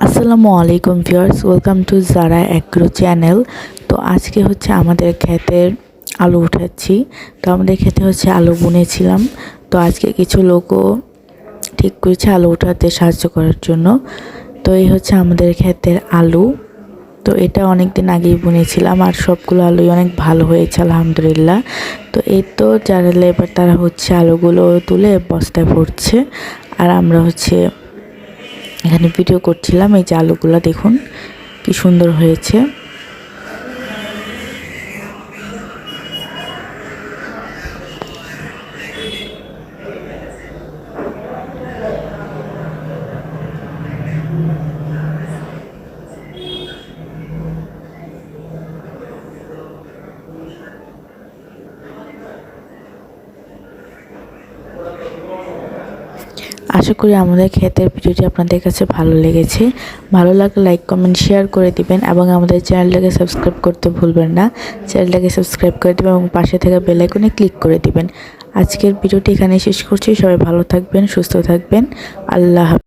আসসালামু আলাইকুম viewers, welcome to Zara agro channel. তো আজকে হচ্ছে আমাদের ক্ষেতের আলু উঠাচ্ছি। তো আমাদের ক্ষেতে হচ্ছে আলু বুনেছিলাম। তো আজকে কিছু লোকও ঠিক করেছে আলু উঠাতে সাহায্য করার জন্য। তো এই হচ্ছে আমাদের ক্ষেতের আলু। তো এটা অনেক দিন আগেই বুনেছিলাম আর সবগুলো আলুই অনেক ভালো হয়েছে আলহামদুলিল্লাহ। তো এই তো যারা লেবার তারা হচ্ছে আলুগুলো তুলে বস্তায় ভরছে, আর আমরা হচ্ছে এখানে ভিডিও করছিলাম। এই যে আলুগুলো দেখুন কি সুন্দর হয়েছে। আশা করি আমাদের ক্ষেতের ভিডিওটি আপনাদের কাছে ভালো লেগেছে। ভালো লাগলে লাইক কমেন্ট শেয়ার করে দিবেন এবং আমাদের চ্যানেলটাকে সাবস্ক্রাইব করতে ভুলবেন না। চ্যানেলটাকে সাবস্ক্রাইব করে দিবেন এবং পাশে থাকা বেল আইকনে ক্লিক করে দিবেন। আজকের ভিডিওটি এখানে শেষ করছি। সবাই ভালো থাকবেন, সুস্থ থাকবেন। আল্লাহ হাফেজ।